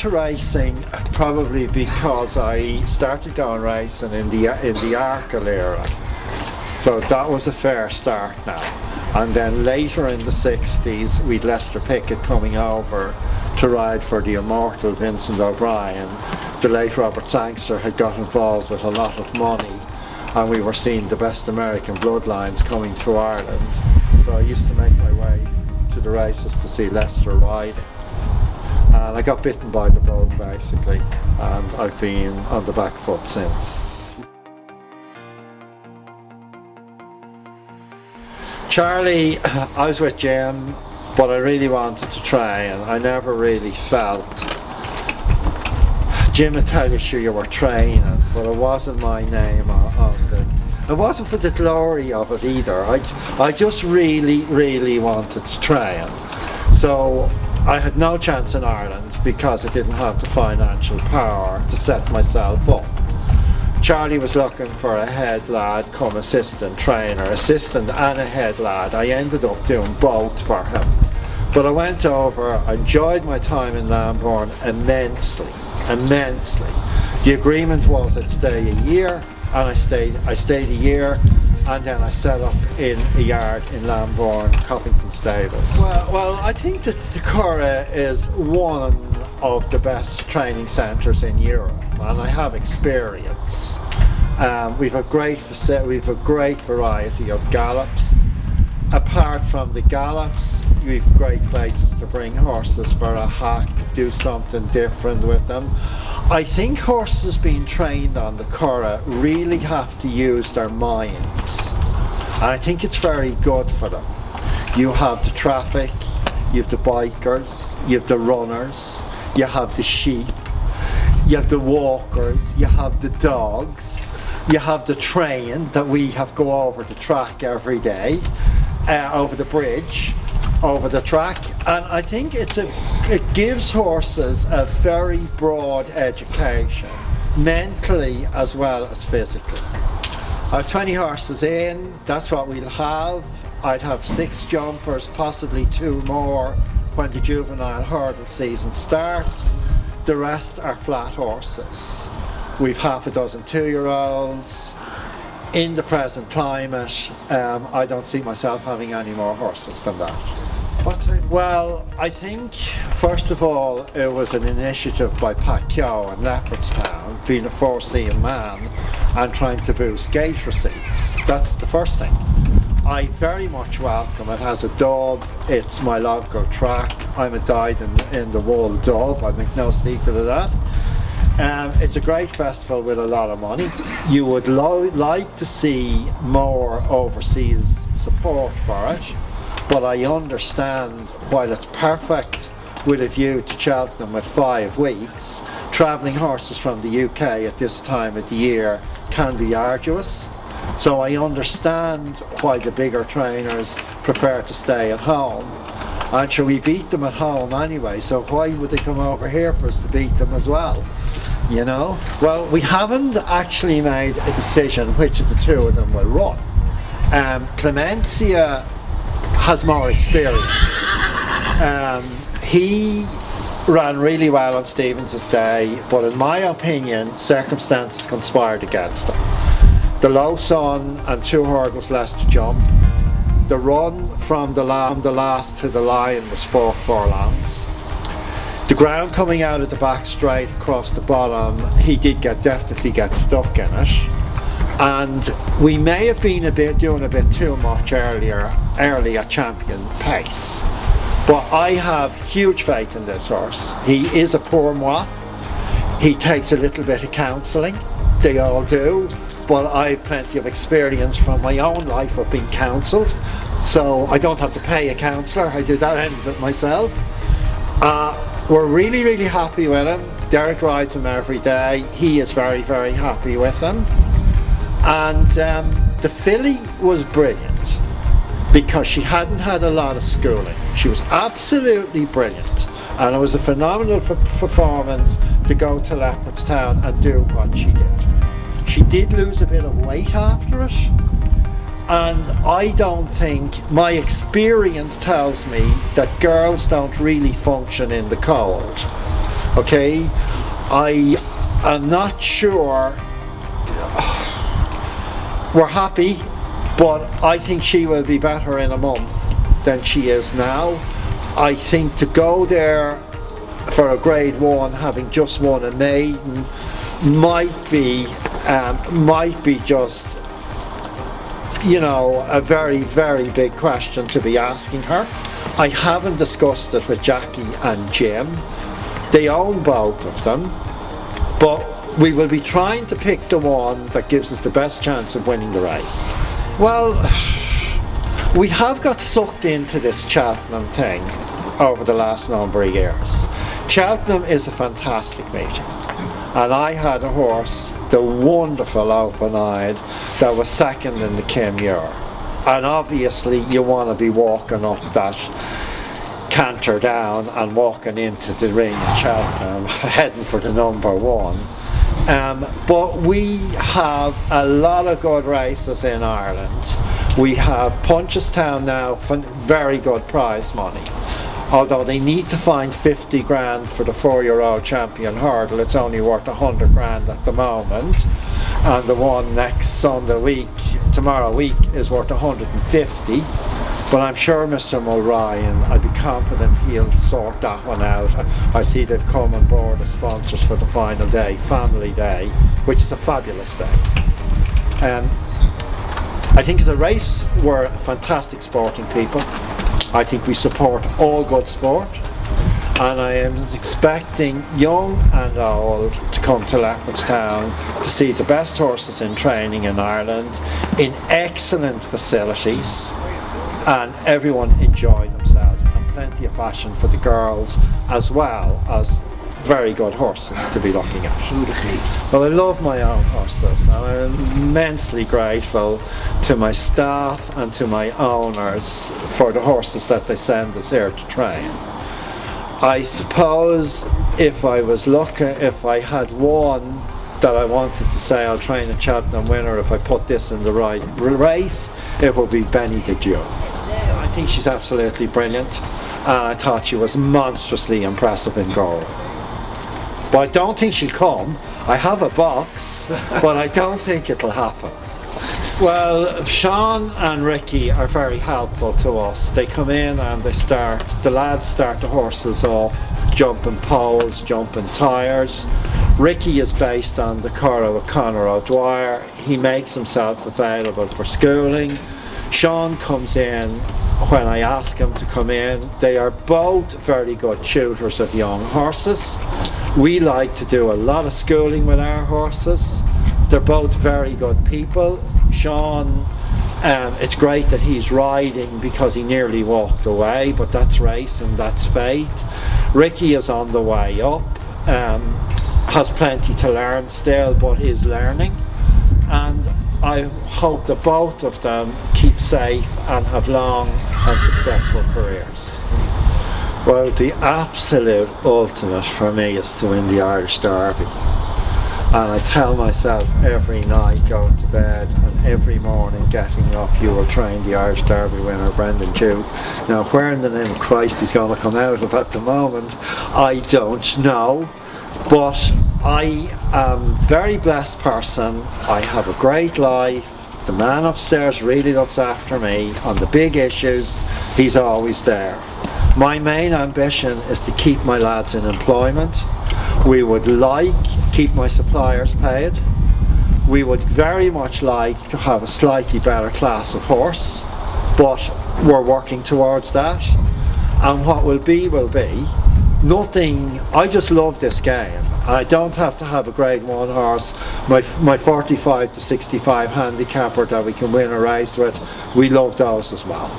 into racing probably because I started going racing in the Arkle era. So that was a fair start now. And then later in the 60s, we'd Lester Pickett coming over to ride for the immortal Vincent O'Brien. The late Robert Sangster had got involved with a lot of money, and we were seeing the best American bloodlines coming to Ireland. So I used to make my way to the races to see Lester riding. And I got bitten by the bug basically, and I've been on the back foot since. Charlie, I was with Jim, but I really wanted to train. I never really felt. Jim would tell you sure you were training, but it wasn't my name on the. It wasn't for the glory of it either. I just really wanted to train. So I had no chance in Ireland because I didn't have the financial power to set myself up. Charlie was looking for a head lad come assistant trainer, assistant and a head lad. I ended up doing both for him. But I went over, I enjoyed my time in Lambourne immensely. The agreement was I'd stay a year, and I stayed a year, and then I set up in a yard in Lambourne, Coppington Stables. Well, I think that the Curragh is one of the best training centres in Europe, and I have experience. We've a great variety of gallops. Apart from the gallops, we've great places to bring horses for a hack, do something different with them. I think horses being trained on the Curragh really have to use their minds, and I think it's very good for them. You have the traffic, you have the bikers, you have the runners, you have the sheep, you have the walkers, you have the dogs, you have the train that we have go over the track every day, over the bridge, over the track, and I think it gives horses a very broad education, mentally as well as physically. I have 20 horses in, that's what we'll have. I'd have 6 jumpers, possibly 2 more when the juvenile hurdle season starts. The rest are flat horses. We've half a dozen 2-year-olds. In the present climate, I don't see myself having any more horses than that. Well, I think first of all it was an initiative by Pat Keogh in Leopardstown, being a 4-season man and trying to boost gate receipts. That's the first thing. I very much welcome it as a dub. It's my local track. I'm a dyed in the wool dub, I make no secret of that. It's a great festival with a lot of money. You would like to see more overseas support for it, but I understand while it's perfect with a view to Cheltenham with 5 weeks, travelling horses from the UK at this time of the year can be arduous. So I understand why the bigger trainers prefer to stay at home. And sure, we beat them at home anyway, so why would they come over here for us to beat them as well? You know? Well, we haven't actually made a decision which of the 2 of them will run. Clemencia has more experience. He ran really well on Stevens' day, but in my opinion, circumstances conspired against him. The low sun and 2 hurdles less to jump. The run from the last to the line was 4 furlongs. The ground coming out of the back straight across the bottom, he did definitely get stuck in it. And we may have been doing a bit too much early at champion pace. But I have huge faith in this horse. He is a pour moi. He takes a little bit of counselling. They all do. But I have plenty of experience from my own life of being counselled. So I don't have to pay a counsellor. I do that end of it myself. We're really happy with him. Derek rides him every day. He is very happy with him. And the filly was brilliant because she hadn't had a lot of schooling. She was absolutely brilliant, and it was a phenomenal performance to go to Leopardstown and do what she did. She did lose a bit of weight after it, and I don't think, my experience tells me that girls don't really function in the cold. Okay, I am not sure. We're happy, but I think she will be better in a month than she is now. I think to go there for a grade 1, having just won a maiden, might be just, you know, a very, very big question to be asking her. I haven't discussed it with Jackie and Jim. They own both of them, but we will be trying to pick the one that gives us the best chance of winning the race. Well, we have got sucked into this Cheltenham thing over the last number of years. Cheltenham is a fantastic meeting, and I had a horse, the wonderful Open Eyed, that was second in the Clemencia, and obviously you want to be walking up that canter down and walking into the ring in Cheltenham heading for the number 1. But we have a lot of good races in Ireland. We have Punchestown now for very good prize money. Although they need to find 50 grand for the 4-year-old champion hurdle, it's only worth 100 grand at the moment. And the one next tomorrow week, is worth 150. But I'm sure Mr. Mulryan, I'd be confident he'll sort that one out. I see they've come on board as sponsors for the final day, Family Day, which is a fabulous day. I think as a race, we're fantastic sporting people. I think we support all good sport, and I am expecting young and old to come to Leopardstown to see the best horses in training in Ireland, in excellent facilities, and everyone enjoy themselves, and plenty of fashion for the girls, as well as very good horses to be looking at. Well, I love my own horses, and I'm immensely grateful to my staff and to my owners for the horses that they send us here to train. I suppose if I had one that I wanted to say I'll train a Cheltenham winner if I put this in the right race, it would be Benny the Jew. I think she's absolutely brilliant, and I thought she was monstrously impressive in goal. But I don't think she'll come. I have a box, but I don't think it'll happen. Well, Sean and Ricky are very helpful to us. They come in and the lads start the horses off, jumping poles, jumping tyres. Ricky is based on the Curragh of Kildare. He makes himself available for schooling. Sean comes in when I ask him to come in. They are both very good tutors of young horses. We like to do a lot of schooling with our horses. They're both very good people. Sean, it's great that he's riding because he nearly walked away, but that's racing, that's fate. Ricky is on the way up, has plenty to learn still, but is learning. And I hope that both of them keep safe and have long and successful careers. Well, the absolute ultimate for me is to win the Irish Derby. And I tell myself every night going to bed and every morning getting up, you will train the Irish Derby winner, Brendan Dew. Now, where in the name of Christ he's going to come out of at the moment, I don't know. But I am a very blessed person. I have a great life. The man upstairs really looks after me. On the big issues, he's always there. My main ambition is to keep my lads in employment. We would like to keep my suppliers paid. We would very much like to have a slightly better class of horse, but we're working towards that. And what will be, nothing. I just love this game, and I don't have to have a grade 1 horse. My 45 to 65 handicapper that we can win a race with, we love those as well.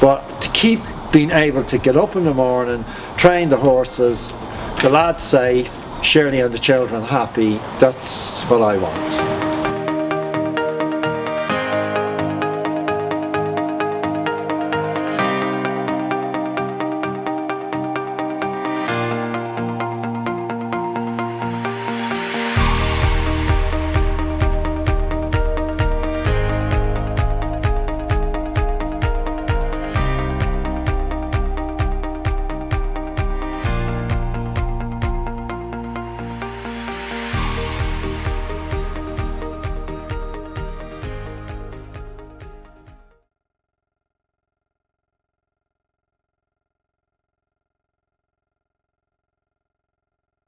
But to keep being able to get up in the morning, train the horses, the lads safe, Shirley and the children happy, that's what I want.